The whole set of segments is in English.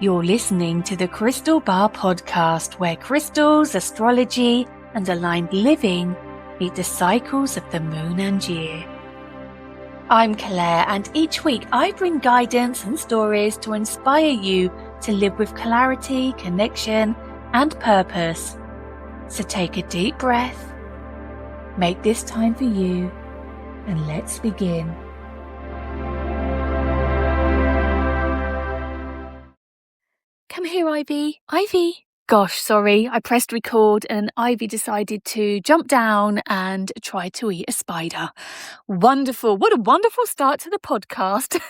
You're listening to the Crystal Bar podcast, where crystals, astrology, and aligned living meet the cycles of the moon and year. I'm Claire, and each week I bring guidance and stories to inspire you to live with clarity, connection, and purpose. So take a deep breath, make this time for you, and let's begin. Come here, Ivy. Ivy. Gosh, sorry, I pressed record and Ivy decided to jump down and try to eat a spider. Wonderful. What a wonderful start to the podcast.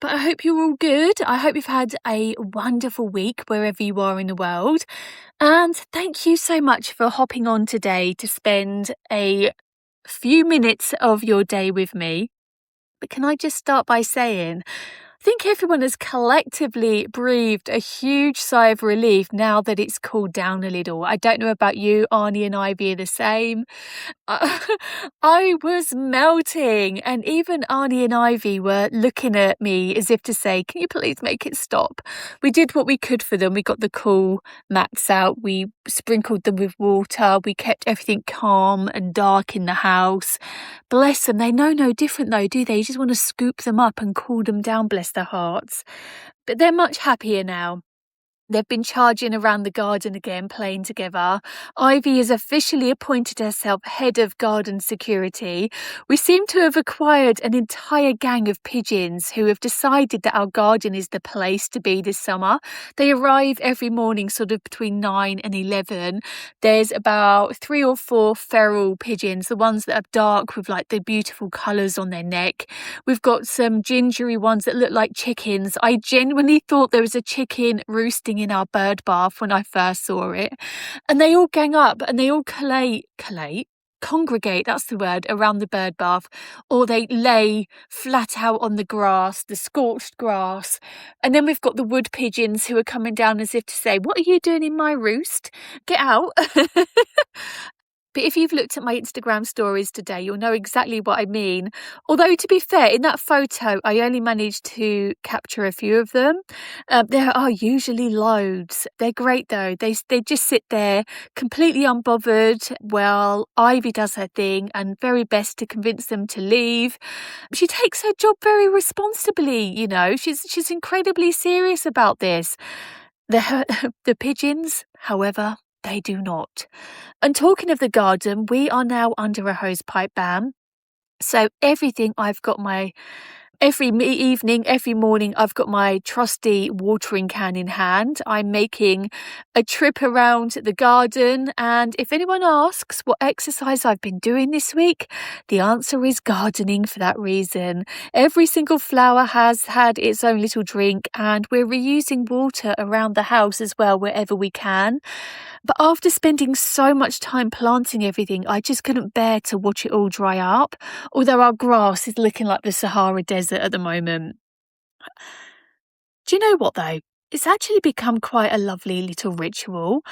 But I hope you're all good. I hope you've had a wonderful week wherever you are in the world. And thank you so much for hopping on today to spend a few minutes of your day with me. But can I just start by saying, I think everyone has collectively breathed a huge sigh of relief now that it's cooled down a little. I don't know about you, Arnie and Ivy are the same. I was melting, and even Arnie and Ivy were looking at me as if to say, can you please make it stop? We did what we could for them. We got the cool mats out, we sprinkled them with water, we kept everything calm and dark in the house. Bless them, they know no different though, do they? You just want to scoop them up and cool them down, bless their hearts. But they're much happier now. They've been charging around the garden again, playing together. Ivy has officially appointed herself head of garden security. We seem to have acquired an entire gang of pigeons who have decided that our garden is the place to be this summer. They arrive every morning sort of between 9 and 11. There's about 3 or 4 feral pigeons, the ones that are dark with like the beautiful colours on their neck. We've got some gingery ones that look like chickens. I genuinely thought there was a chicken roosting in our bird bath when I first saw it, and they all gang up and they all congregate, that's the word, around the bird bath, or they lay flat out on the grass, the scorched grass. And then we've got the wood pigeons who are coming down as if to say, what are you doing in my roost? Get out. But if you've looked at my Instagram stories today, you'll know exactly what I mean. Although, to be fair, in that photo, I only managed to capture a few of them. There are usually loads. They're great, though. They just sit there completely unbothered while Ivy does her thing and very best to convince them to leave. She takes her job very responsibly, you know. She's incredibly serious about this. The pigeons, however, they do not. And talking of the garden, we are now under a hosepipe ban. So every evening, every morning, I've got my trusty watering can in hand. I'm making a trip around the garden, and if anyone asks what exercise I've been doing this week, the answer is gardening for that reason. Every single flower has had its own little drink, and we're reusing water around the house as well wherever we can. But after spending so much time planting everything, I just couldn't bear to watch it all dry up, although our grass is looking like the Sahara Desert at the moment. Do you know what though? It's actually become quite a lovely little ritual.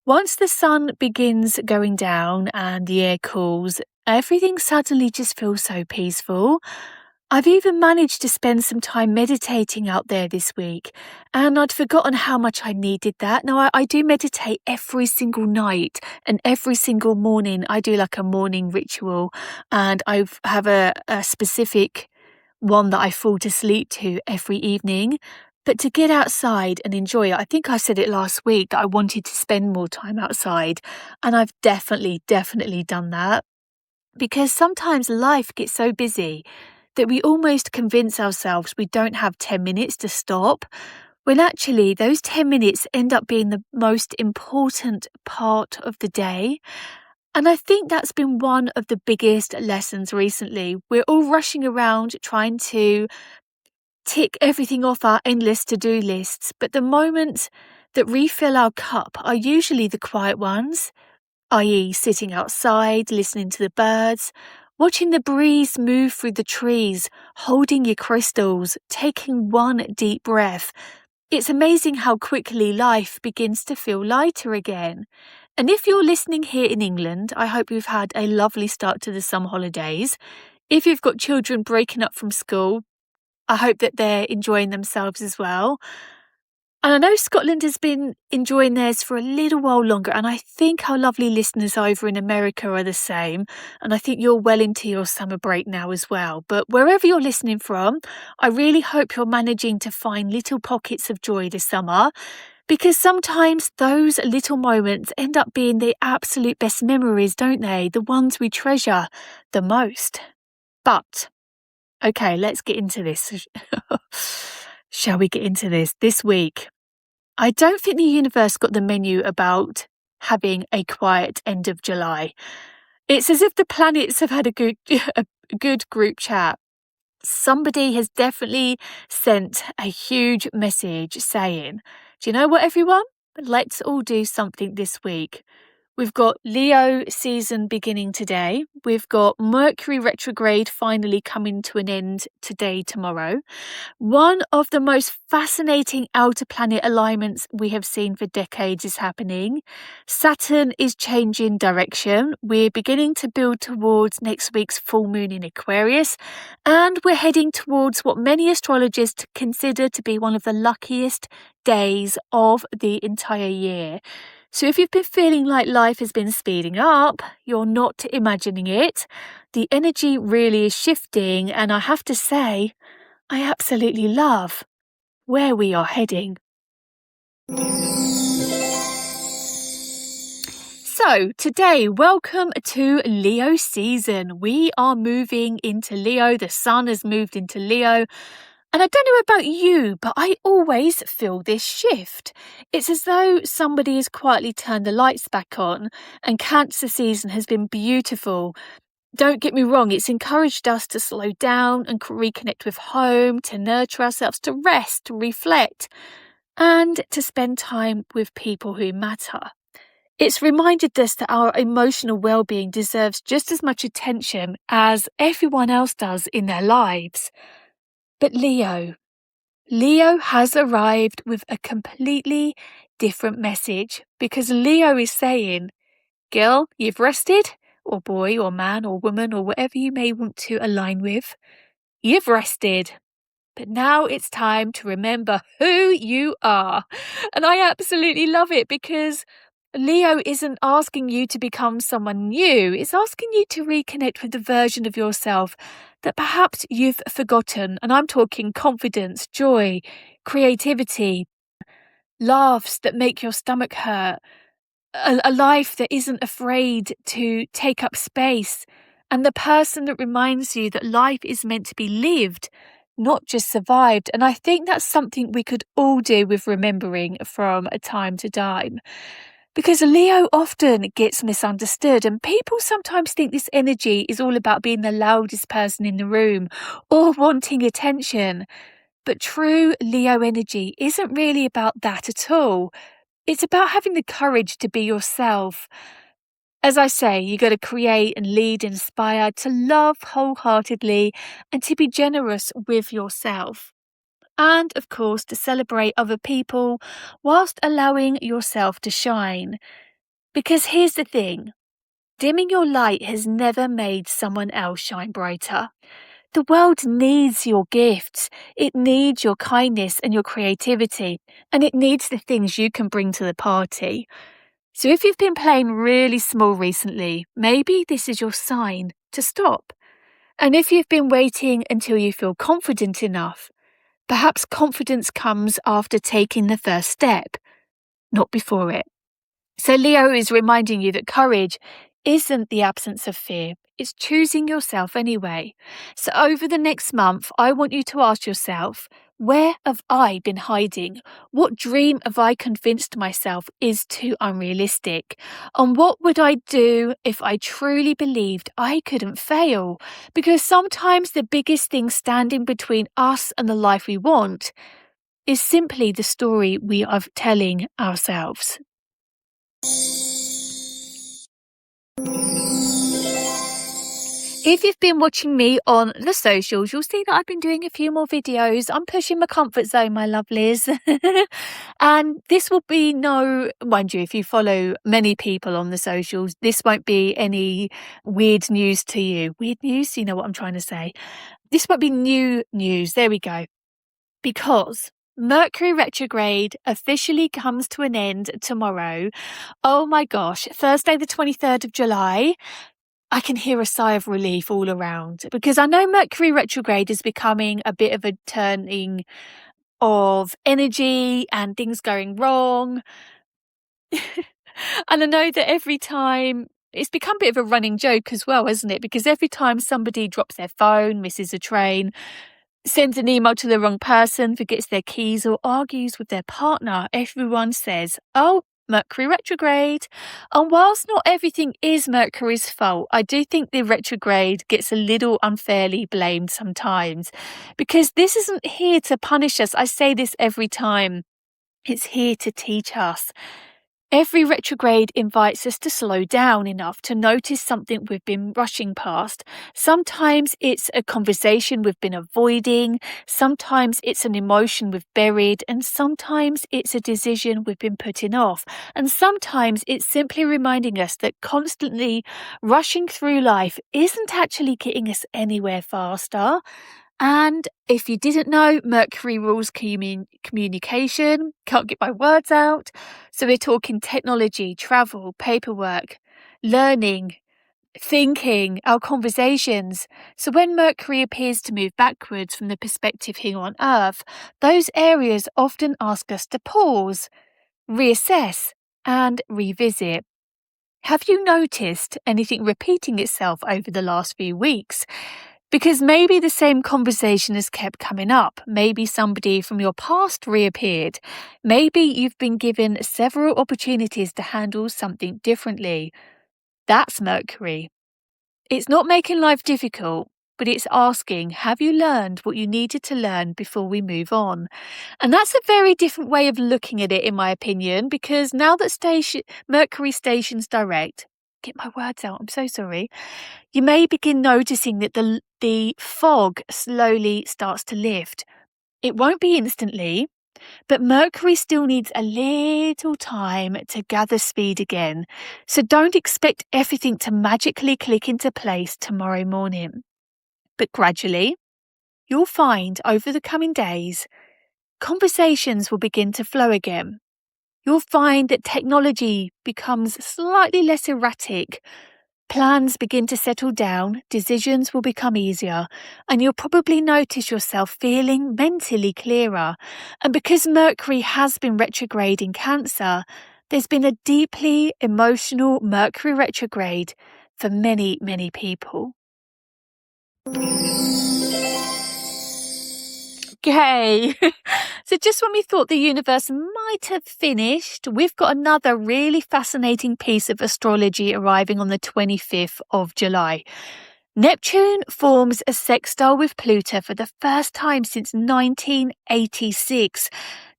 Once the sun begins going down and the air cools, everything suddenly just feels so peaceful. I've even managed to spend some time meditating out there this week, and I'd forgotten how much I needed that. Now, I do meditate every single night, and every single morning I do like a morning ritual, and I have a specific one that I fall to sleep to every evening. But to get outside and enjoy it, I think I said it last week that I wanted to spend more time outside, and I've definitely done that. Because sometimes life gets so busy that we almost convince ourselves we don't have 10 minutes to stop, when actually those 10 minutes end up being the most important part of the day. And I think that's been one of the biggest lessons recently. We're all rushing around trying to tick everything off our endless to-do lists, but the moments that refill our cup are usually the quiet ones, i.e. sitting outside, listening to the birds, watching the breeze move through the trees, holding your crystals, taking one deep breath. It's amazing how quickly life begins to feel lighter again. And if you're listening here in England, I hope you've had a lovely start to the summer holidays. If you've got children breaking up from school, I hope that they're enjoying themselves as well. And I know Scotland has been enjoying theirs for a little while longer, and I think our lovely listeners over in America are the same. And I think you're well into your summer break now as well. But wherever you're listening from, I really hope you're managing to find little pockets of joy this summer, because sometimes those little moments end up being the absolute best memories, don't they? The ones we treasure the most. But, okay, let's get into this. Shall we get into this? This week, I don't think the universe got the menu about having a quiet end of July. It's as if the planets have had a good group chat. Somebody has definitely sent a huge message saying, do you know what, everyone? Let's all do something this week. We've got Leo season beginning today. We've got Mercury retrograde finally coming to an end today, tomorrow. One of the most fascinating outer planet alignments we have seen for decades is happening. Saturn is changing direction. We're beginning to build towards next week's full moon in Aquarius, and we're heading towards what many astrologers consider to be one of the luckiest days of the entire year. So if you've been feeling like life has been speeding up, you're not imagining it. The energy really is shifting, and I have to say, I absolutely love where we are heading. So today, welcome to Leo season. We are moving into Leo. The sun has moved into Leo. And I don't know about you, but I always feel this shift. It's as though somebody has quietly turned the lights back on, and Cancer season has been beautiful. Don't get me wrong, it's encouraged us to slow down and reconnect with home, to nurture ourselves, to rest, to reflect, and to spend time with people who matter. It's reminded us that our emotional well-being deserves just as much attention as everyone else does in their lives. But Leo has arrived with a completely different message, because Leo is saying, girl, you've rested, or boy or man or woman or whatever you may want to align with. You've rested. But now it's time to remember who you are. And I absolutely love it, because Leo isn't asking you to become someone new. It's asking you to reconnect with the version of yourself that perhaps you've forgotten. And I'm talking confidence, joy, creativity, laughs that make your stomach hurt, a life that isn't afraid to take up space, and the person that reminds you that life is meant to be lived, not just survived. And I think that's something we could all do with remembering from time to time. Because Leo often gets misunderstood, and people sometimes think this energy is all about being the loudest person in the room or wanting attention. But true Leo energy isn't really about that at all. It's about having the courage to be yourself. As I say, you got to create and lead, inspire, to love wholeheartedly, and to be generous with yourself. And of course, to celebrate other people whilst allowing yourself to shine. Because here's the thing, dimming your light has never made someone else shine brighter. The world needs your gifts. It needs your kindness and your creativity, and it needs the things you can bring to the party. So if you've been playing really small recently, maybe this is your sign to stop. And if you've been waiting until you feel confident enough, perhaps confidence comes after taking the first step, not before it. So Leo is reminding you that courage isn't the absence of fear. It's choosing yourself anyway. So over the next month, I want you to ask yourself, where have I been hiding? What dream have I convinced myself is too unrealistic? And what would I do if I truly believed I couldn't fail? Because sometimes the biggest thing standing between us and the life we want is simply the story we are telling ourselves. If you've been watching me on the socials, you'll see that I've been doing a few more videos. I'm pushing my comfort zone, my lovelies. And this will be mind you, if you follow many people on the socials, this won't be any weird news to you. Weird news? You know what I'm trying to say. This won't be new news. There we go. Because Mercury retrograde officially comes to an end tomorrow. Oh my gosh, Thursday, the 23rd of July. I can hear a sigh of relief all around because I know Mercury retrograde is becoming a bit of a turning of energy and things going wrong. And I know that every time it's become a bit of a running joke as well, isn't it? Because every time somebody drops their phone, misses a train, sends an email to the wrong person, forgets their keys, or argues with their partner, everyone says, oh, Mercury retrograde. And whilst not everything is Mercury's fault, I do think the retrograde gets a little unfairly blamed sometimes because this isn't here to punish us. I say this every time. It's here to teach us. Every retrograde invites us to slow down enough to notice something we've been rushing past. Sometimes it's a conversation we've been avoiding, sometimes it's an emotion we've buried, and sometimes it's a decision we've been putting off. And sometimes it's simply reminding us that constantly rushing through life isn't actually getting us anywhere faster. And if you didn't know, Mercury rules communication. Can't get my words out. So we're talking technology, travel, paperwork, learning, thinking, our conversations. So when Mercury appears to move backwards from the perspective here on Earth, those areas often ask us to pause, reassess, and revisit. Have you noticed anything repeating itself over the last few weeks? Because maybe the same conversation has kept coming up. Maybe somebody from your past reappeared. Maybe you've been given several opportunities to handle something differently. That's Mercury. It's not making life difficult, but it's asking, have you learned what you needed to learn before we move on? And that's a very different way of looking at it, in my opinion, because now that Mercury stations direct, get my words out, I'm so sorry, you may begin noticing that the fog slowly starts to lift. It won't be instantly, but Mercury still needs a little time to gather speed again. So don't expect everything to magically click into place tomorrow morning. But gradually, you'll find over the coming days, conversations will begin to flow again. You'll find that technology becomes slightly less erratic. Plans begin to settle down, decisions will become easier, and you'll probably notice yourself feeling mentally clearer. And because Mercury has been retrograde in Cancer, there's been a deeply emotional Mercury retrograde for many, many people. Okay, so just when we thought the universe might have finished, we've got another really fascinating piece of astrology arriving on the 25th of July. Neptune forms a sextile with Pluto for the first time since 1986.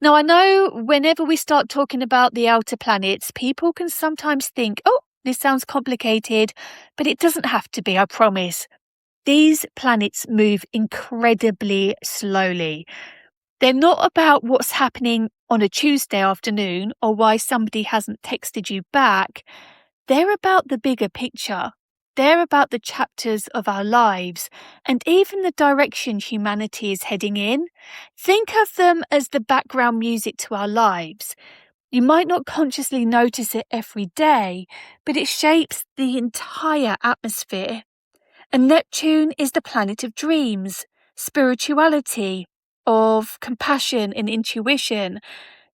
Now, I know whenever we start talking about the outer planets, people can sometimes think, oh, this sounds complicated, but it doesn't have to be, I promise. These planets move incredibly slowly. They're not about what's happening on a Tuesday afternoon or why somebody hasn't texted you back. They're about the bigger picture. They're about the chapters of our lives and even the direction humanity is heading in. Think of them as the background music to our lives. You might not consciously notice it every day, but it shapes the entire atmosphere. And Neptune is the planet of dreams, spirituality, of compassion and intuition.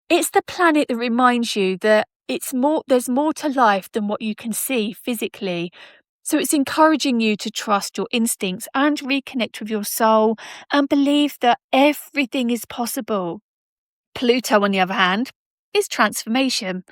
It's the planet that reminds you that there's more to life than what you can see physically. So it's encouraging you to trust your instincts and reconnect with your soul and believe that everything is possible. Pluto, on the other hand, is transformation.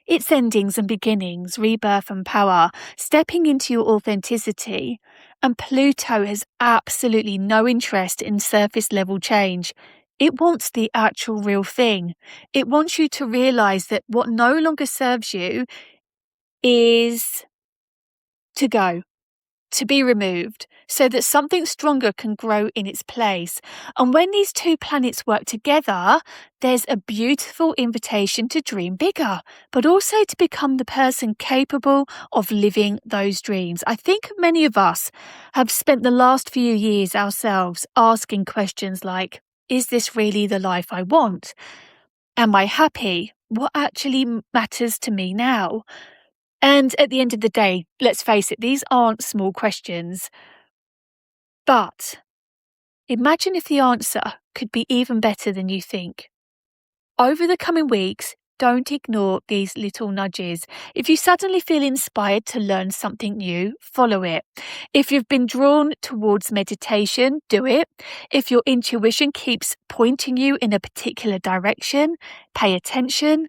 It's endings and beginnings, rebirth and power, stepping into your authenticity. And Pluto has absolutely no interest in surface level change. It wants the actual real thing. It wants you to realize that what no longer serves you is to go, to be removed, so that something stronger can grow in its place. And when these two planets work together, there's a beautiful invitation to dream bigger, but also to become the person capable of living those dreams. I think many of us have spent the last few years ourselves asking questions like, Is this really the life I want? Am I happy? What actually matters to me now? And at the end of the day, let's face it, these aren't small questions. But imagine if the answer could be even better than you think. Over the coming weeks, don't ignore these little nudges. If you suddenly feel inspired to learn something new, follow it. If you've been drawn towards meditation, do it. If your intuition keeps pointing you in a particular direction, pay attention.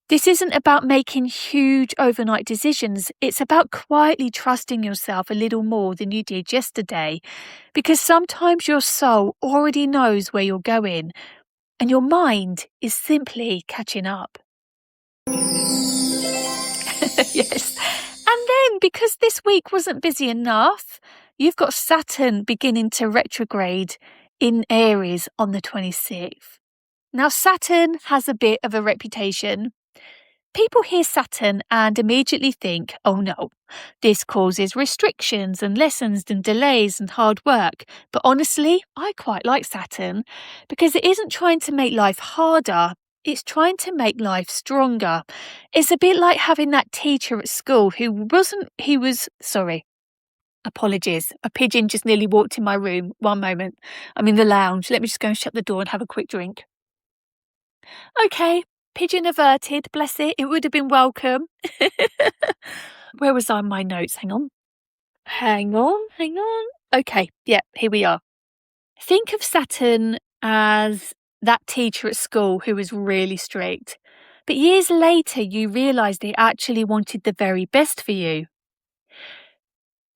This isn't about making huge overnight decisions. It's about quietly trusting yourself a little more than you did yesterday. Because sometimes your soul already knows where you're going, and your mind is simply catching up. Yes. And then, because this week wasn't busy enough, you've got Saturn beginning to retrograde in Aries on the 26th. Now, Saturn has a bit of a reputation. People hear Saturn and immediately think, oh no, this causes restrictions and lessons and delays and hard work. But honestly, I quite like Saturn because it isn't trying to make life harder. It's trying to make life stronger. It's a bit like having that teacher at school apologies. A pigeon just nearly walked in my room. One moment. I'm in the lounge. Let me just go and shut the door and have a quick drink. Okay. Pigeon averted, bless it. It would have been welcome. Where was I in my notes? Hang on. Okay, yeah, here we are. Think of Saturn as that teacher at school who was really strict. But years later, you realise they actually wanted the very best for you.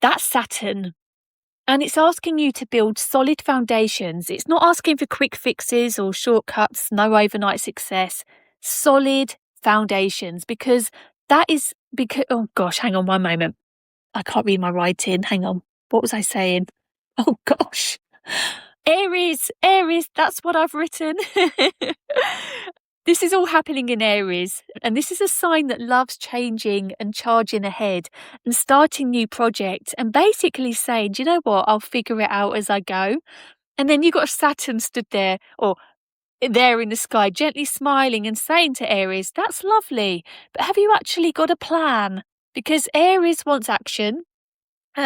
That's Saturn. And it's asking you to build solid foundations. It's not asking for quick fixes or shortcuts, no overnight success. Solid foundations, because oh gosh, hang on one moment. I can't read my writing. Hang on. What was I saying? Oh gosh. Aries, that's what I've written. This is all happening in Aries, and this is a sign that loves changing and charging ahead and starting new projects and basically saying, do you know what, I'll figure it out as I go. And then you've got Saturn stood there, or there in the sky, gently smiling and saying to Aries, that's lovely, but have you actually got a plan? Because Aries wants action,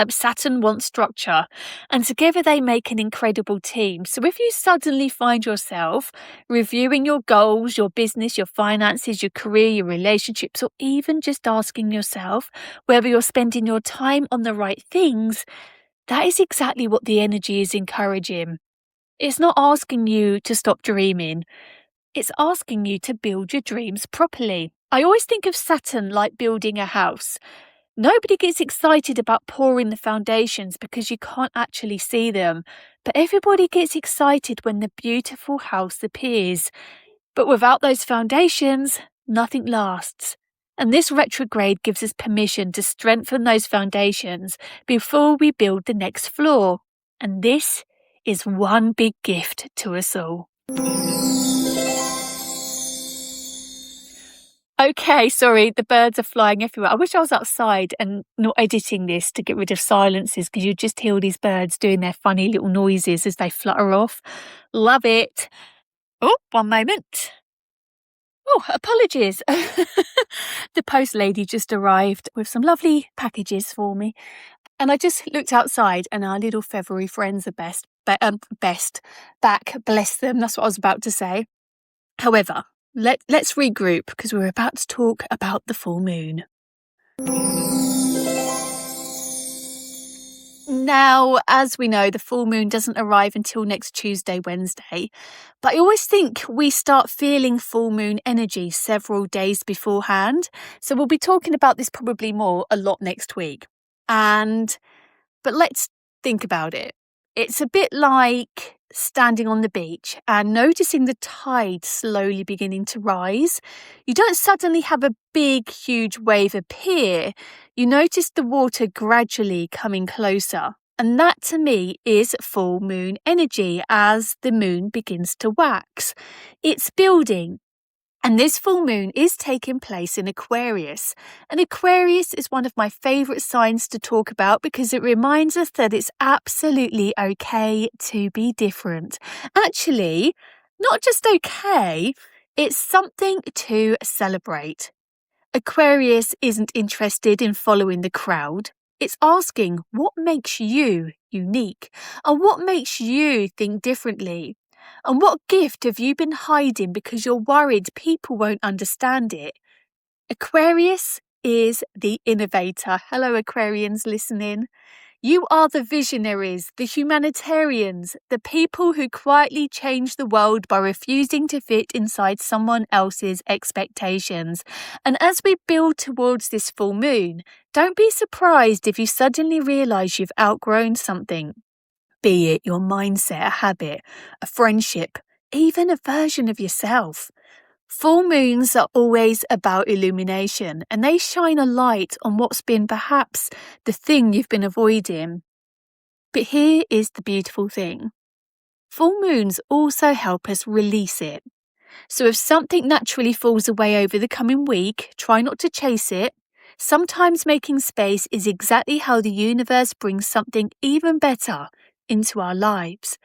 Saturn wants structure, and together they make an incredible team. So if you suddenly find yourself reviewing your goals, your business, your finances, your career, your relationships, or even just asking yourself whether you're spending your time on the right things, that is exactly what the energy is encouraging. It's not asking you to stop dreaming. It's asking you to build your dreams properly. I always think of Saturn like building a house. Nobody gets excited about pouring the foundations because you can't actually see them. But everybody gets excited when the beautiful house appears. But without those foundations, nothing lasts. And this retrograde gives us permission to strengthen those foundations before we build the next floor. And this is one big gift to us all. Okay, sorry, the birds are flying everywhere. I wish I was outside and not editing this to get rid of silences, because you just hear all these birds doing their funny little noises as they flutter off. Love it. Oh, one moment. Oh, apologies. The post lady just arrived with some lovely packages for me. And I just looked outside and our little feathery friends are best back, bless them. That's what I was about to say. However, let's regroup because we're about to talk about the full moon. Now, as we know, the full moon doesn't arrive until next Tuesday, Wednesday. But I always think we start feeling full moon energy several days beforehand. So we'll be talking about this probably a lot next week. But let's think about it. It's a bit like standing on the beach and noticing the tide slowly beginning to rise. You don't suddenly have a big, huge wave appear. You notice the water gradually coming closer. And that to me is full moon energy as the moon begins to wax. It's building. And this full moon is taking place in Aquarius. And Aquarius is one of my favourite signs to talk about because it reminds us that it's absolutely okay to be different. Actually, not just okay, it's something to celebrate. Aquarius isn't interested in following the crowd. It's asking what makes you unique and what makes you think differently. And what gift have you been hiding because you're worried people won't understand it? Aquarius is the innovator. Hello, Aquarians listening. You are the visionaries, the humanitarians, the people who quietly change the world by refusing to fit inside someone else's expectations. And as we build towards this full moon, don't be surprised if you suddenly realise you've outgrown something. Be it your mindset, a habit, a friendship, even a version of yourself. Full moons are always about illumination, and they shine a light on what's been perhaps the thing you've been avoiding. But here is the beautiful thing. Full moons also help us release it. So if something naturally falls away over the coming week, try not to chase it. Sometimes making space is exactly how the universe brings something even better into our lives.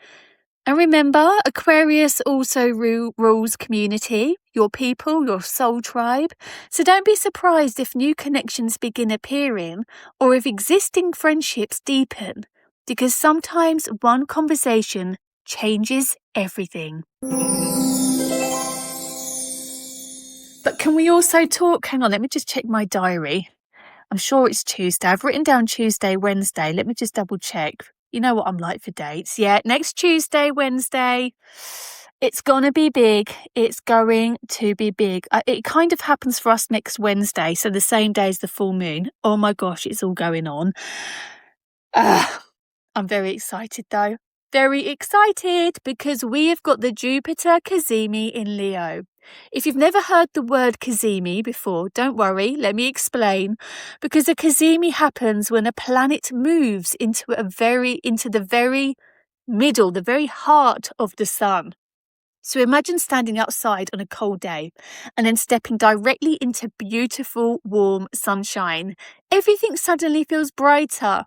And remember, Aquarius also rules community, your people, your soul tribe. So don't be surprised if new connections begin appearing or if existing friendships deepen, because sometimes one conversation changes everything. But can we also talk? Hang on, let me just check my diary. I'm sure it's Tuesday. I've written down Tuesday, Wednesday. Let me just double check. You know what I'm like for dates. Yeah, next Tuesday, Wednesday. It's going to be big. It's going to be big. It kind of happens for us next Wednesday, so the same day as the full moon. Oh my gosh, it's all going on. I'm very excited though. Very excited because we have got the Jupiter Cazimi in Leo. If you've never heard the word Cazimi before, don't worry, let me explain. Because a Cazimi happens when a planet moves into the very middle, the very heart of the sun. So imagine standing outside on a cold day and then stepping directly into beautiful, warm sunshine. Everything suddenly feels brighter.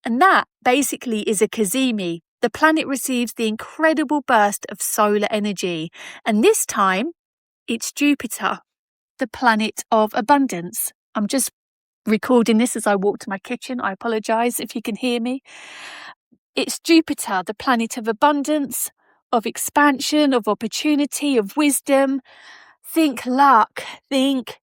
And that basically is a Cazimi. The planet receives the incredible burst of solar energy. And this time, it's Jupiter, the planet of abundance. I'm just recording this as I walk to my kitchen. I apologise if you can hear me. It's Jupiter, the planet of abundance, of expansion, of opportunity, of wisdom. Think luck, think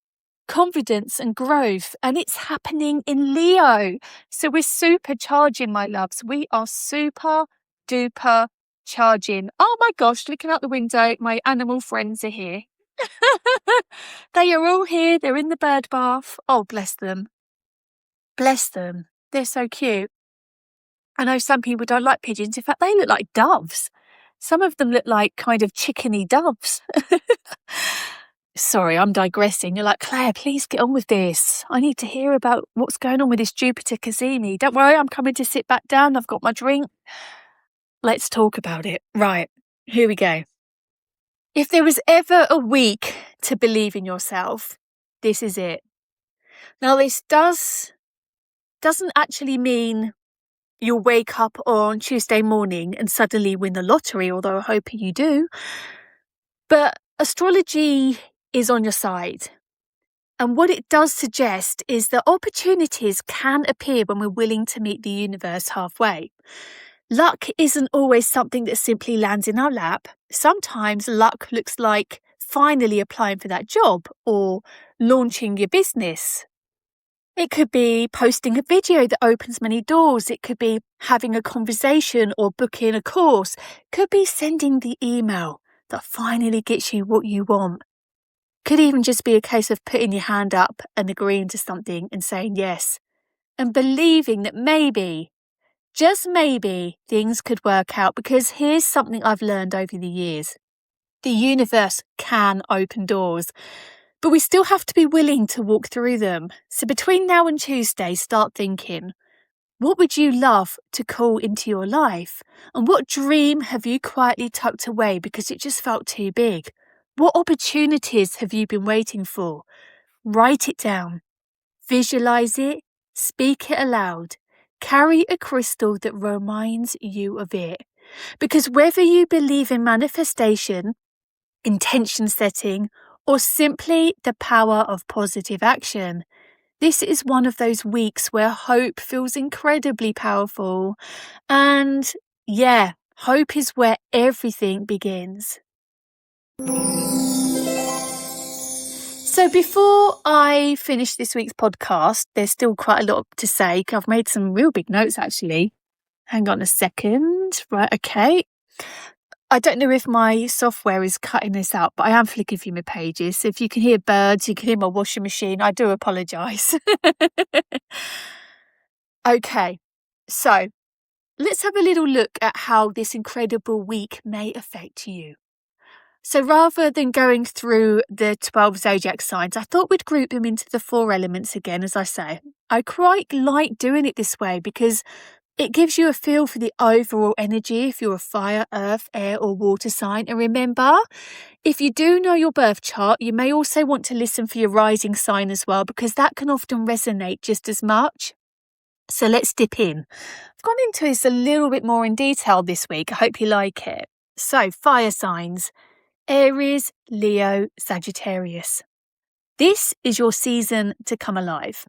confidence and growth. And it's happening in Leo. So we're supercharging, my loves. We are super duper charging. Oh my gosh, looking out the window, my animal friends are here. They are all here. They're in the bird bath. Oh, bless them. Bless them. They're so cute. I know some people don't like pigeons. In fact, they look like doves. Some of them look like kind of chickeny doves. Sorry, I'm digressing. You're like, Claire, please get on with this. I need to hear about what's going on with this Jupiter Cazimi. Don't worry, I'm coming to sit back down. I've got my drink. Let's talk about it. Right, here we go. If there was ever a week to believe in yourself, this is it. Now, this doesn't actually mean you'll wake up on Tuesday morning and suddenly win the lottery, although I hope you do. But astrology is on your side. And what it does suggest is that opportunities can appear when we're willing to meet the universe halfway. Luck isn't always something that simply lands in our lap. Sometimes luck looks like finally applying for that job or launching your business. It could be posting a video that opens many doors. It could be having a conversation or booking a course. It could be sending the email that finally gets you what you want. Could even just be a case of putting your hand up and agreeing to something and saying yes. And believing that maybe, just maybe, things could work out, because here's something I've learned over the years. The universe can open doors, but we still have to be willing to walk through them. So between now and Tuesday, start thinking, what would you love to call into your life? And what dream have you quietly tucked away because it just felt too big? What opportunities have you been waiting for? Write it down. Visualize it. Speak it aloud. Carry a crystal that reminds you of it. Because whether you believe in manifestation, intention setting, or simply the power of positive action, this is one of those weeks where hope feels incredibly powerful. And yeah, hope is where everything begins. So before I finish this week's podcast, there's still quite a lot to say. I've made some real big notes, actually. Hang on a second. Right, okay. I don't know if my software is cutting this out, but I am flicking through my pages. So if you can hear birds, you can hear my washing machine, I do apologise. Okay, so let's have a little look at how this incredible week may affect you. So rather than going through the 12 zodiac signs, I thought we'd group them into the 4 elements again, as I say. I quite like doing it this way because it gives you a feel for the overall energy if you're a fire, earth, air or water sign. And remember, if you do know your birth chart, you may also want to listen for your rising sign as well, because that can often resonate just as much. So let's dip in. I've gone into this a little bit more in detail this week. I hope you like it. So fire signs. Aries, Leo, Sagittarius. This is your season to come alive.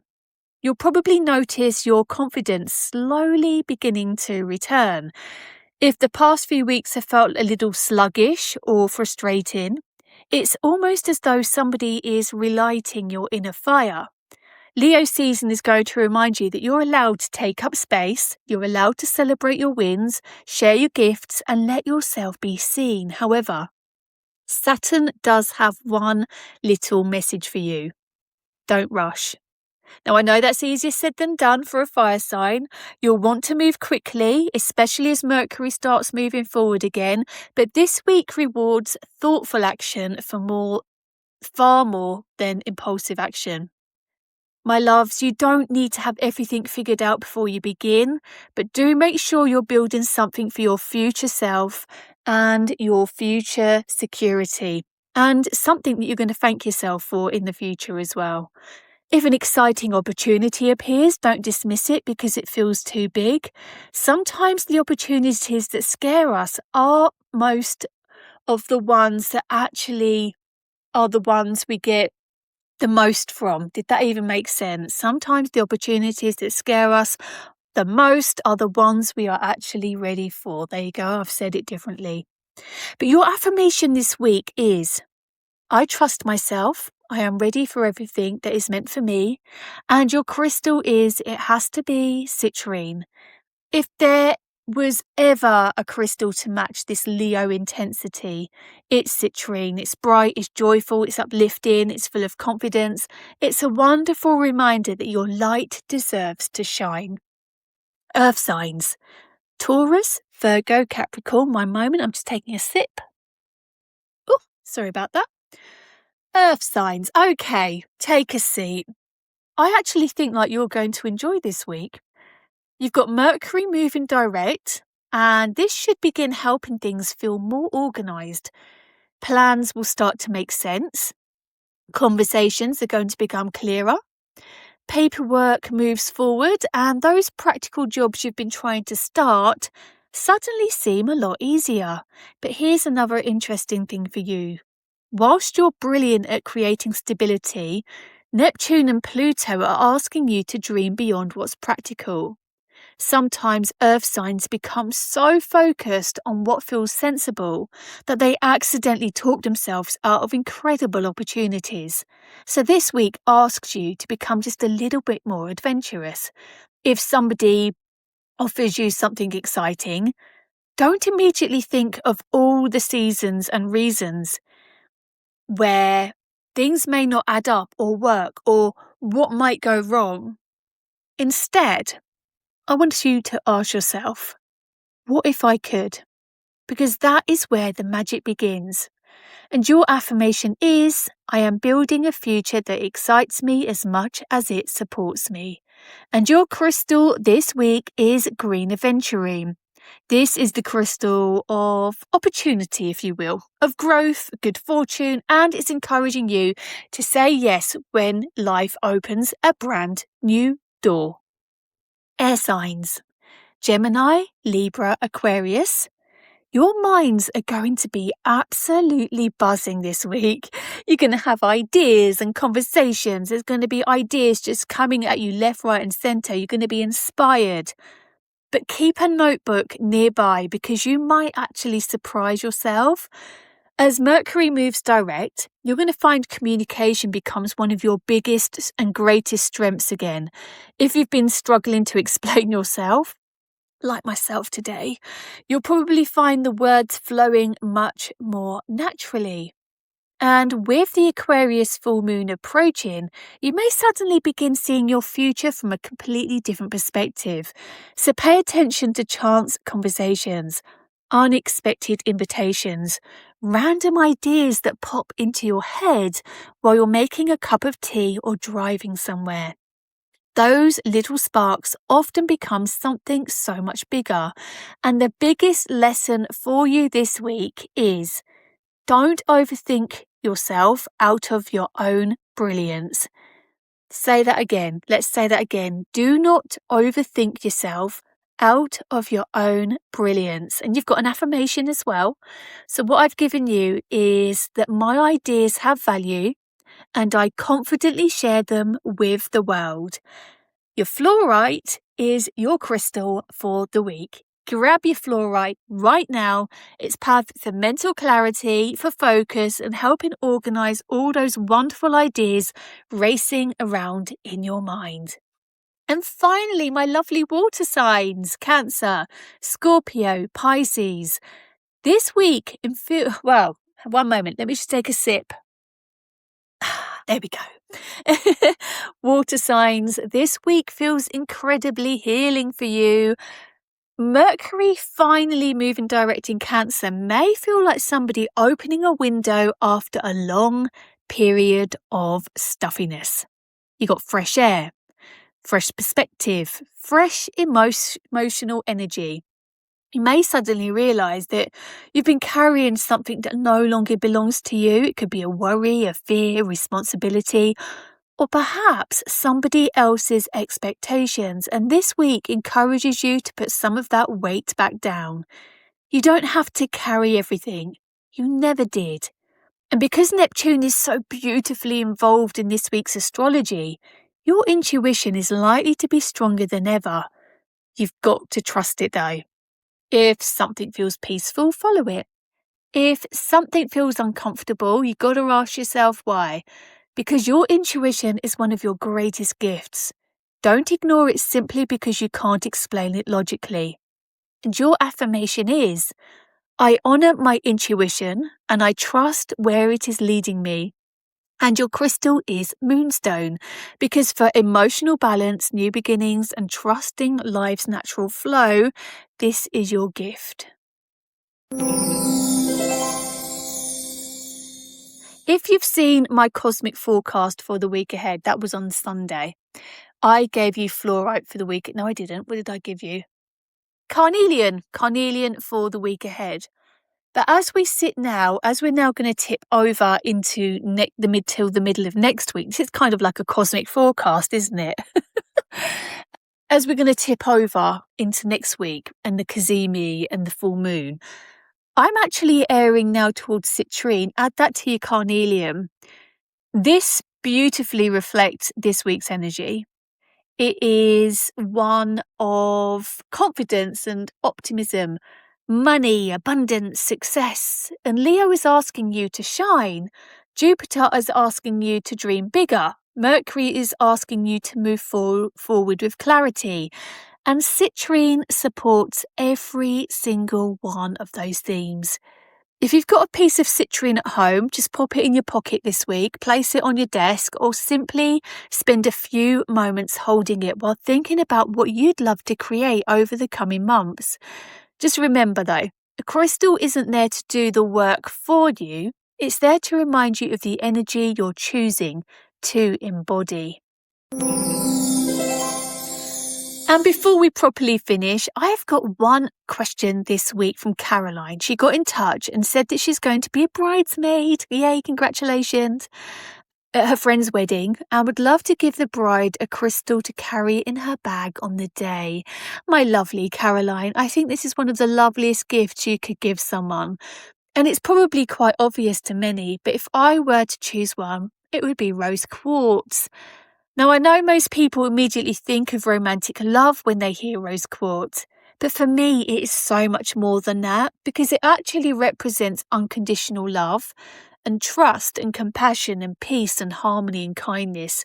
You'll probably notice your confidence slowly beginning to return. If the past few weeks have felt a little sluggish or frustrating, it's almost as though somebody is relighting your inner fire. Leo season is going to remind you that you're allowed to take up space, you're allowed to celebrate your wins, share your gifts, and let yourself be seen. However, Saturn does have one little message for you. Don't rush. Now, I know that's easier said than done for a fire sign. You'll want to move quickly, especially as Mercury starts moving forward again. But this week rewards thoughtful action for far more than impulsive action. My loves, you don't need to have everything figured out before you begin, but do make sure you're building something for your future self and your future security, and something that you're going to thank yourself for in the future as well. If an exciting opportunity appears, don't dismiss it because it feels too big. Sometimes the opportunities that scare us are most of the ones that actually are the ones we get the most from. Did that even make sense? Sometimes the opportunities that scare us the most are the ones we are actually ready for. There you go, I've said it differently. But your affirmation this week is, I trust myself, I am ready for everything that is meant for me, and your crystal is, it has to be citrine. If there was ever a crystal to match this Leo intensity, it's citrine. It's bright, it's joyful, it's uplifting, it's full of confidence. It's a wonderful reminder that your light deserves to shine. Earth signs. Taurus, Virgo, Capricorn. One moment, I'm just taking a sip. Oh, sorry about that. Earth signs. Okay, take a seat. I actually think like you're going to enjoy this week. You've got Mercury moving direct, and this should begin helping things feel more organised. Plans will start to make sense. Conversations are going to become clearer. Paperwork moves forward, and those practical jobs you've been trying to start suddenly seem a lot easier. But here's another interesting thing for you. Whilst you're brilliant at creating stability, Neptune and Pluto are asking you to dream beyond what's practical. Sometimes earth signs become so focused on what feels sensible that they accidentally talk themselves out of incredible opportunities. So this week asks you to become just a little bit more adventurous. If somebody offers you something exciting, don't immediately think of all the seasons and reasons where things may not add up or work or what might go wrong. Instead, I want you to ask yourself, what if I could? Because that is where the magic begins. And your affirmation is, I am building a future that excites me as much as it supports me. And your crystal this week is green aventurine. This is the crystal of opportunity, if you will, of growth, good fortune, and it's encouraging you to say yes when life opens a brand new door. Air signs: Gemini, Libra, Aquarius. Your minds are going to be absolutely buzzing this week. You're going to have ideas and conversations. There's going to be ideas just coming at you left, right, and centre. You're going to be inspired. But keep a notebook nearby because you might actually surprise yourself. As Mercury moves direct, you're going to find communication becomes one of your biggest and greatest strengths again. If you've been struggling to explain yourself, like myself today, you'll probably find the words flowing much more naturally. And with the Aquarius full moon approaching, you may suddenly begin seeing your future from a completely different perspective. So pay attention to chance conversations, unexpected invitations, random ideas that pop into your head while you're making a cup of tea or driving somewhere. Those little sparks often become something so much bigger. And the biggest lesson for you this week is don't overthink yourself out of your own brilliance. Say that again. Let's say that again. Do not overthink yourself out of your own brilliance. And you've got an affirmation as well. So what I've given you is that my ideas have value and I confidently share them with the world. Your fluorite is your crystal for the week. Grab your fluorite right now. It's perfect for mental clarity, for focus, and helping organize all those wonderful ideas racing around in your mind. And finally, my lovely water signs: Cancer, Scorpio, Pisces. This week, well, one moment, let me just take a sip. There we go. Water signs, this week feels incredibly healing for you. Mercury finally moving direct in Cancer may feel like somebody opening a window after a long period of stuffiness. You got fresh air, fresh perspective, fresh emotional energy. You may suddenly realise that you've been carrying something that no longer belongs to you. It could be a worry, a fear, responsibility, or perhaps somebody else's expectations. And this week encourages you to put some of that weight back down. You don't have to carry everything. You never did. And because Neptune is so beautifully involved in this week's astrology, your intuition is likely to be stronger than ever. You've got to trust it though. If something feels peaceful, follow it. If something feels uncomfortable, you've got to ask yourself why. Because your intuition is one of your greatest gifts. Don't ignore it simply because you can't explain it logically. And your affirmation is, I honour my intuition and I trust where it is leading me. And your crystal is moonstone, because for emotional balance, new beginnings, and trusting life's natural flow, this is your gift. If you've seen my cosmic forecast for the week ahead, that was on Sunday. I gave you fluorite for the week. No, I didn't. What did I give you? Carnelian for the week ahead. But as we're now going to tip over into the middle of next week, this is kind of like a cosmic forecast, isn't it? As we're going to tip over into next week and the Cazimi and the full moon, I'm actually airing now towards citrine. Add that to your carnelian. This beautifully reflects this week's energy. It is one of confidence and optimism, money, abundance, success. And Leo is asking you to shine. Jupiter is asking you to dream bigger. Mercury is asking you to move forward with clarity. And citrine supports every single one of those themes. If you've got a piece of citrine at home, just pop it in your pocket this week, place it on your desk, or simply spend a few moments holding it while thinking about what you'd love to create over the coming months. Just remember though, a crystal isn't there to do the work for you, it's there to remind you of the energy you're choosing to embody. And before we properly finish, I've got one question this week from Caroline. She got in touch and said that she's going to be a bridesmaid. Yay, congratulations. At her friend's wedding, and would love to give the bride a crystal to carry in her bag on the day. My lovely Caroline, I think this is one of the loveliest gifts you could give someone. And it's probably quite obvious to many, but if I were to choose one, it would be rose quartz. Now, I know most people immediately think of romantic love when they hear rose quartz, but for me, it is so much more than that because it actually represents unconditional love and trust and compassion and peace and harmony and kindness.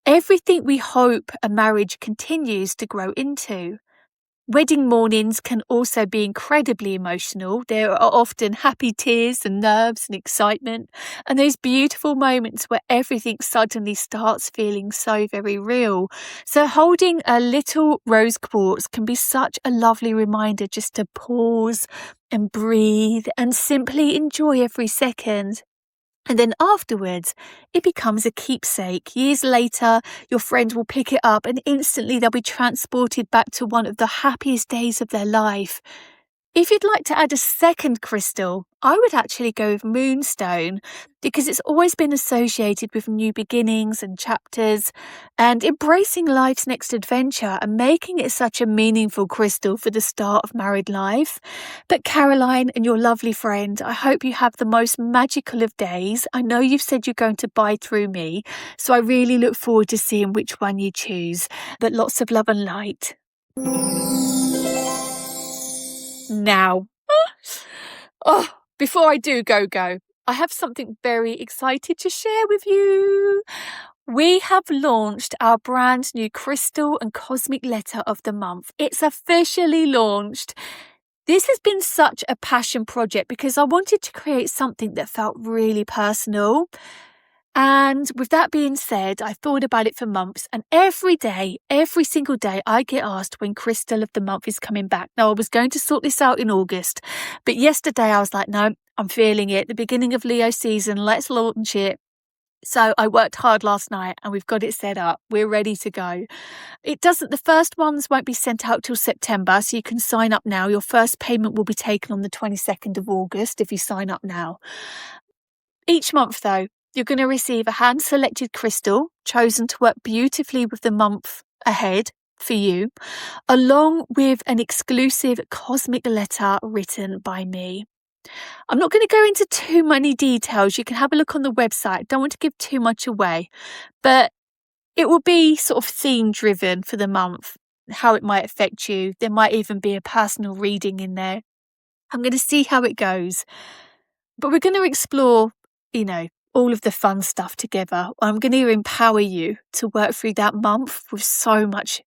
Everything we hope a marriage continues to grow into. Wedding mornings can also be incredibly emotional. There are often happy tears and nerves and excitement, and those beautiful moments where everything suddenly starts feeling so very real. So holding a little rose quartz can be such a lovely reminder just to pause and breathe and simply enjoy every second. And then afterwards, it becomes a keepsake. Years later, your friend will pick it up and instantly they'll be transported back to one of the happiest days of their life. If you'd like to add a second crystal, I would actually go with moonstone because it's always been associated with new beginnings and chapters and embracing life's next adventure and making it such a meaningful crystal for the start of married life. But Caroline and your lovely friend, I hope you have the most magical of days. I know you've said you're going to buy through me, so I really look forward to seeing which one you choose. But lots of love and light. Now, before I do go, I have something very excited to share with you. We have launched our brand new crystal and cosmic letter of the month. It's officially launched. This has been such a passion project because I wanted to create something that felt really personal. And with that being said, I thought about it for months, and every single day, I get asked when Crystal of the Month is coming back. Now, I was going to sort this out in August, but yesterday I was like, no, I'm feeling it. The beginning of Leo season, let's launch it. So I worked hard last night and we've got it set up. We're ready to go. The first ones won't be sent out till September, so you can sign up now. Your first payment will be taken on the 22nd of August if you sign up now. Each month, though, you're going to receive a hand-selected crystal chosen to work beautifully with the month ahead for you, along with an exclusive cosmic letter written by me. I'm not going to go into too many details. You can have a look on the website. I don't want to give too much away, but it will be sort of theme-driven for the month, how it might affect you. There might even be a personal reading in there. I'm going to see how it goes. But we're going to explore, all of the fun stuff together. I'm going to empower you to work through that month with so much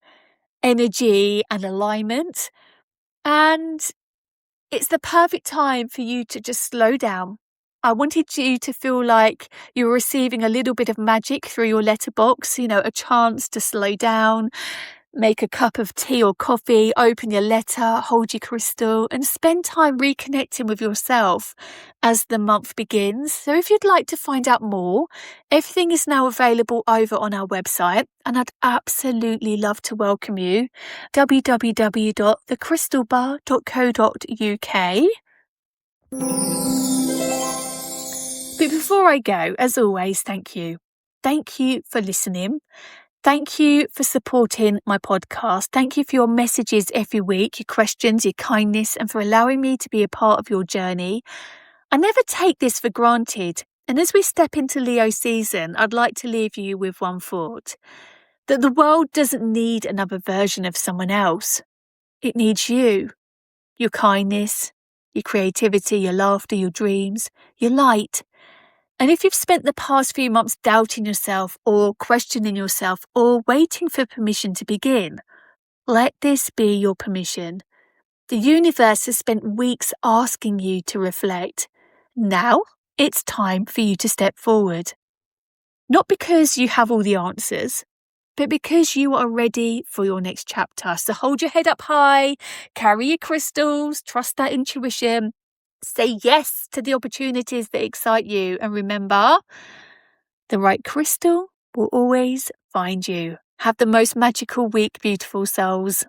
energy and alignment. And it's the perfect time for you to just slow down. I wanted you to feel like you were receiving a little bit of magic through your letterbox, a chance to slow down, make a cup of tea or coffee, open your letter, hold your crystal, and spend time reconnecting with yourself as the month begins. So if you'd like to find out more, everything is now available over on our website, and I'd absolutely love to welcome you. www.thecrystalbar.co.uk. But before I go, as always, thank you. Thank you for listening. Thank you for supporting my podcast. Thank you for your messages every week, your questions, your kindness, and for allowing me to be a part of your journey. I never take this for granted. And as we step into Leo season, I'd like to leave you with one thought: that the world doesn't need another version of someone else. It needs you, your kindness, your creativity, your laughter, your dreams, your light. And if you've spent the past few months doubting yourself or questioning yourself or waiting for permission to begin, let this be your permission. The universe has spent weeks asking you to reflect. Now it's time for you to step forward. Not because you have all the answers, but because you are ready for your next chapter. So hold your head up high, carry your crystals, trust that intuition. Say yes to the opportunities that excite you. And remember, the right crystal will always find you. Have the most magical week, beautiful souls.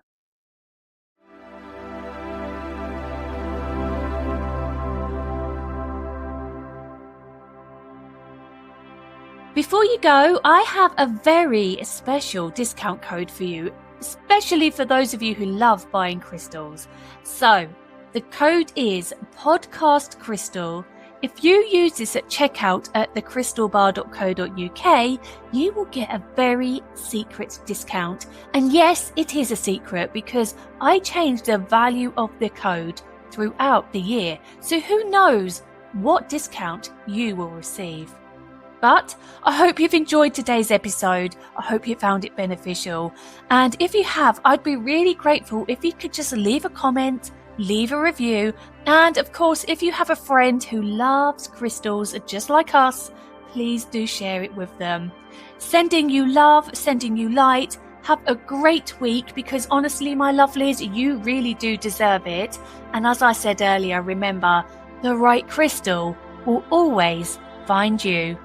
Before you go, I have a very special discount code for you, especially for those of you who love buying crystals. So, the code is podcastcrystal. If you use this at checkout at thecrystalbar.co.uk, you will get a very secret discount. And yes, it is a secret because I changed the value of the code throughout the year. So who knows what discount you will receive. But I hope you've enjoyed today's episode. I hope you found it beneficial. And if you have, I'd be really grateful if you could just leave a comment, leave a review, and of course, if you have a friend who loves crystals just like us, please do share it with them. Sending you love, sending you light. Have a great week because honestly, my lovelies, you really do deserve it. And as I said earlier, remember, the right crystal will always find you.